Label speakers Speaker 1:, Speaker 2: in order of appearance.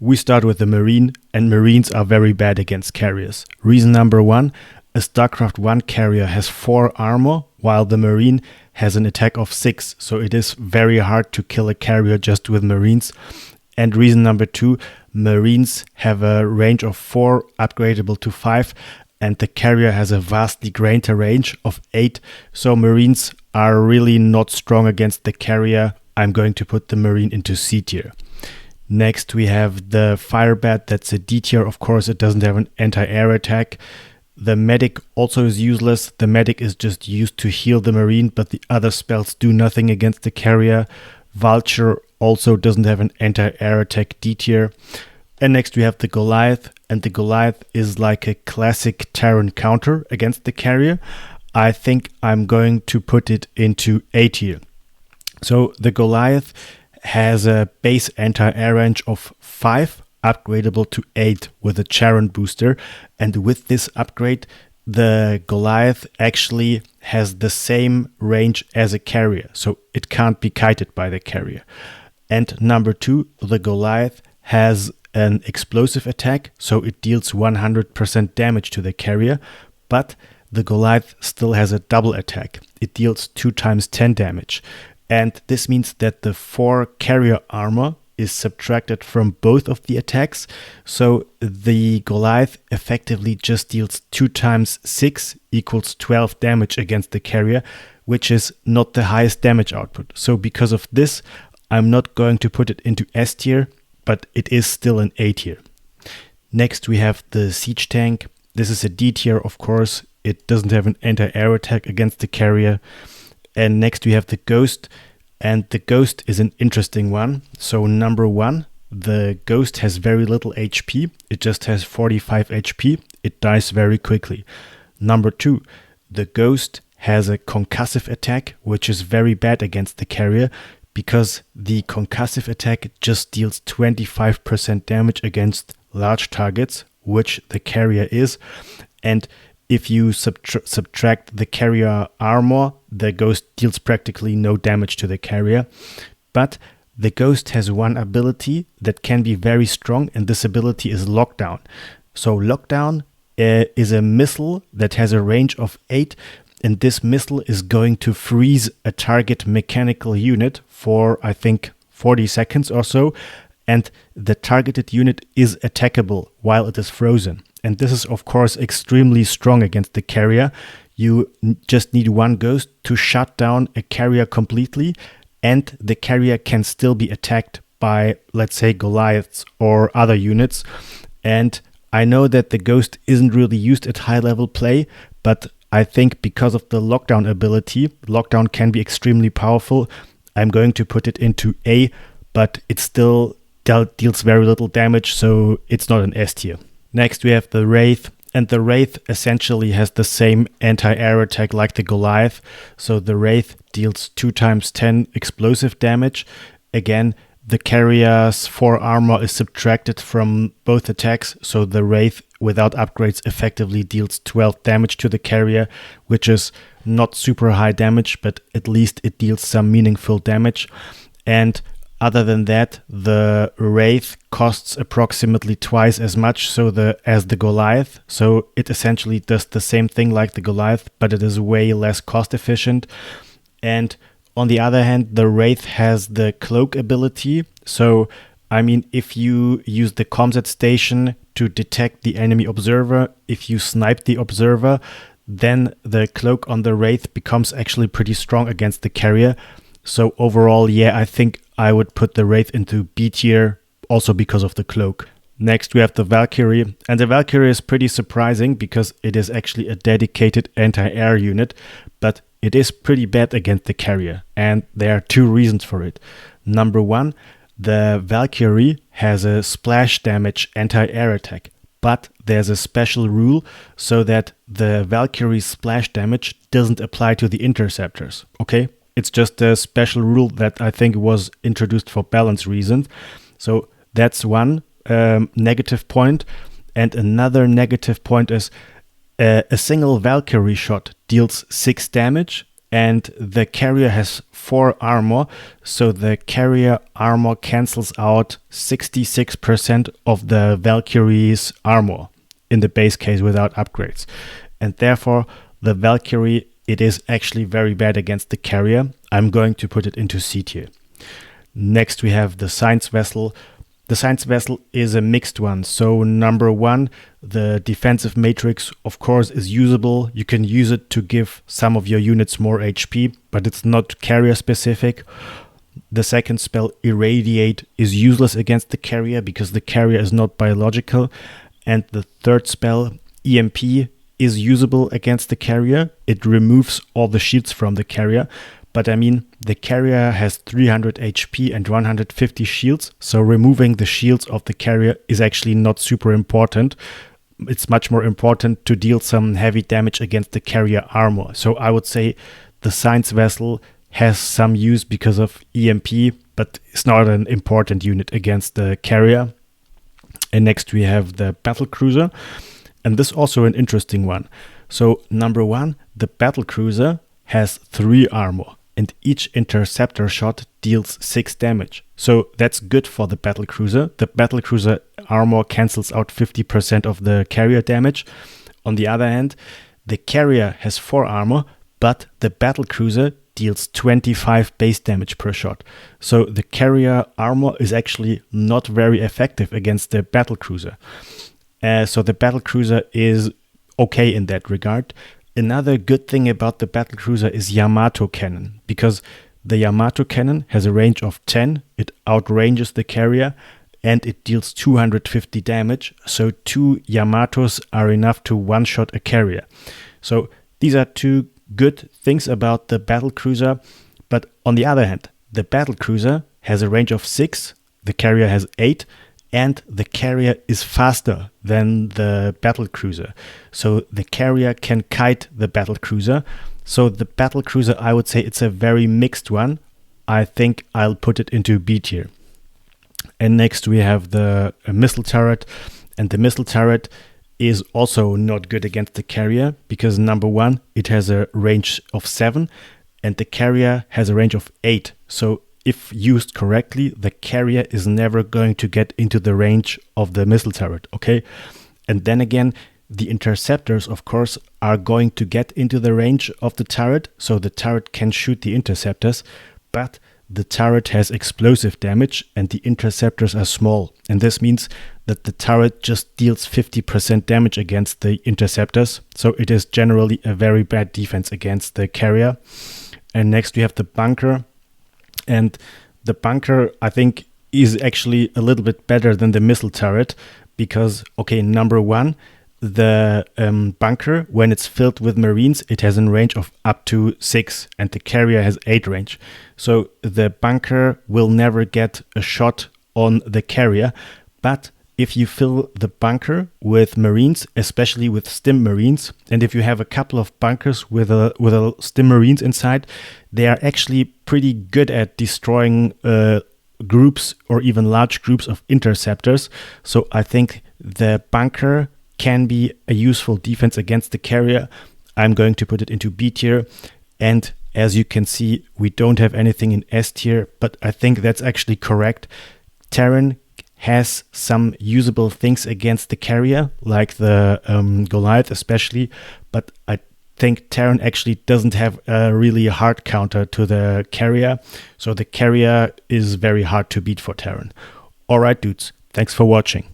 Speaker 1: We start with the Marine, and Marines are very bad against carriers. Reason number 1, a StarCraft 1 carrier has 4 armor, while the Marine has an attack of 6, so it is very hard to kill a carrier just with Marines. And reason number 2, Marines have a range of 4 upgradable to 5, and the carrier has a vastly greater range of 8, so Marines are really not strong against the carrier. I'm going to put the Marine into C tier. Next we have the Firebat, that's a D tier. Of course, it doesn't have an anti-air attack. The Medic also is useless. The Medic is just used to heal the Marine, but the other spells do nothing against the carrier. Vulture also doesn't have an anti-air attack, D tier. And next we have the Goliath, and the Goliath is like a classic Terran counter against the carrier. I think I'm going to put it into A tier. So the Goliath has a base anti-air range of 5, upgradable to 8 with a Charon booster, and with this upgrade the Goliath actually has the same range as a carrier, so it can't be kited by the carrier. And number 2, the Goliath has an explosive attack, so it deals 100% damage to the carrier, but the Goliath still has a double attack. It deals 2 times 10 damage. And this means that the 4 carrier armor is subtracted from both of the attacks. So the Goliath effectively just deals 2 times 6 equals 12 damage against the carrier, which is not the highest damage output. So because of this, I'm not going to put it into S tier, but it is still an A tier. Next we have the Siege Tank. This is a D tier, of course. It doesn't have an anti-air attack against the carrier. And next we have the Ghost, and the Ghost is an interesting one. So number 1, the Ghost has very little HP. It just has 45 HP. It dies very quickly. Number 2, the Ghost has a concussive attack, which is very bad against the carrier because the concussive attack just deals 25% damage against large targets, which the carrier is. And if you subtract the carrier armor, the Ghost deals practically no damage to the carrier. But the Ghost has one ability that can be very strong, and this ability is Lockdown. So Lockdown is a missile that has a range of 8, and this missile is going to freeze a target mechanical unit for, I think, 40 seconds or so, and the targeted unit is attackable while it is frozen. And this is, of course, extremely strong against the carrier. You just need one Ghost to shut down a carrier completely, and the carrier can still be attacked by, let's say, Goliaths or other units. And I know that the Ghost isn't really used at high-level play, but I think because of the Lockdown ability, Lockdown can be extremely powerful. I'm going to put it into A, but it still deals very little damage, so it's not an S tier. Next we have the Wraith, and the Wraith essentially has the same anti-air attack like the Goliath. So the Wraith deals 2 times 10 explosive damage. Again, the carrier's 4 armor is subtracted from both attacks, so the Wraith without upgrades effectively deals 12 damage to the carrier, which is not super high damage, but at least it deals some meaningful damage. And other than that, the Wraith costs approximately twice as much as the Goliath. So it essentially does the same thing like the Goliath, but it is way less cost efficient. And on the other hand, the Wraith has the Cloak ability. So, I mean, if you use the comsat station to detect the enemy observer, if you snipe the observer, then the Cloak on the Wraith becomes actually pretty strong against the carrier. So overall, yeah, I think I would put the Wraith into B tier, also because of the Cloak. Next, we have the Valkyrie, and the Valkyrie is pretty surprising because it is actually a dedicated anti-air unit, but it is pretty bad against the carrier, and there are 2 reasons for it. Number 1, the Valkyrie has a splash damage anti-air attack, but there's a special rule so that the Valkyrie's splash damage doesn't apply to the interceptors, okay? It's just a special rule that I think was introduced for balance reasons. So that's one negative point. And another negative point is a single Valkyrie shot deals 6 damage. and the carrier has 4 armor, so the carrier armor cancels out 66% of the Valkyrie's armor in the base case without upgrades. And therefore, the Valkyrie, it is actually very bad against the carrier. I'm going to put it into C tier. Next, we have the Science Vessel. The Science Vessel is a mixed one. So number 1, the defensive matrix, of course, is usable. You can use it to give some of your units more HP, but it's not carrier specific. The second spell, Irradiate, is useless against the carrier because the carrier is not biological. And the third spell, EMP, is usable against the carrier. It removes all the shields from the carrier. But I mean, the carrier has 300 HP and 150 shields, so removing the shields of the carrier is actually not super important. It's much more important to deal some heavy damage against the carrier armor. So I would say the Science Vessel has some use because of EMP, but it's not an important unit against the carrier. And next we have the Battle Cruiser, and this is also an interesting one. So number 1, the Battle Cruiser has 3 armor. And each interceptor shot deals 6 damage. So that's good for the Battlecruiser. The Battlecruiser armor cancels out 50% of the carrier damage. On the other hand, the carrier has 4 armor, but the Battlecruiser deals 25 base damage per shot. So the carrier armor is actually not very effective against the Battlecruiser. So the Battlecruiser is okay in that regard. Another good thing about the Battlecruiser is Yamato Cannon, because the Yamato Cannon has a range of 10, it outranges the carrier, and it deals 250 damage, so 2 Yamatos are enough to one-shot a carrier. So these are 2 good things about the Battlecruiser, but on the other hand, the Battlecruiser has a range of 6, the carrier has 8, and the carrier is faster than the Battlecruiser. So the carrier can kite the Battlecruiser. So the Battlecruiser, I would say it's a very mixed one. I think I'll put it into B tier. And next we have the missile turret. And the missile turret is also not good against the carrier because number 1, it has a range of 7 and the carrier has a range of 8. So if used correctly, the carrier is never going to get into the range of the missile turret, okay? And then again, the interceptors, of course, are going to get into the range of the turret, so the turret can shoot the interceptors, but the turret has explosive damage and the interceptors are small. And this means that the turret just deals 50% damage against the interceptors, so it is generally a very bad defense against the carrier. And next we have the bunker. And the bunker, I think, is actually a little bit better than the missile turret because, okay, number 1, the bunker, when it's filled with Marines, it has a range of up to 6 and the carrier has 8 range. So the bunker will never get a shot on the carrier, but if you fill the bunker with Marines, especially with stim Marines, and if you have a couple of bunkers with a stim Marines inside, they are actually pretty good at destroying groups or even large groups of interceptors. So I think the bunker can be a useful defense against the carrier. I'm going to put it into B tier. And as you can see, we don't have anything in S tier, but I think that's actually correct. Terran has some usable things against the carrier, like the Goliath especially, but I think Terran actually doesn't have a really hard counter to the carrier, so the carrier is very hard to beat for Terran. Alright dudes, thanks for watching.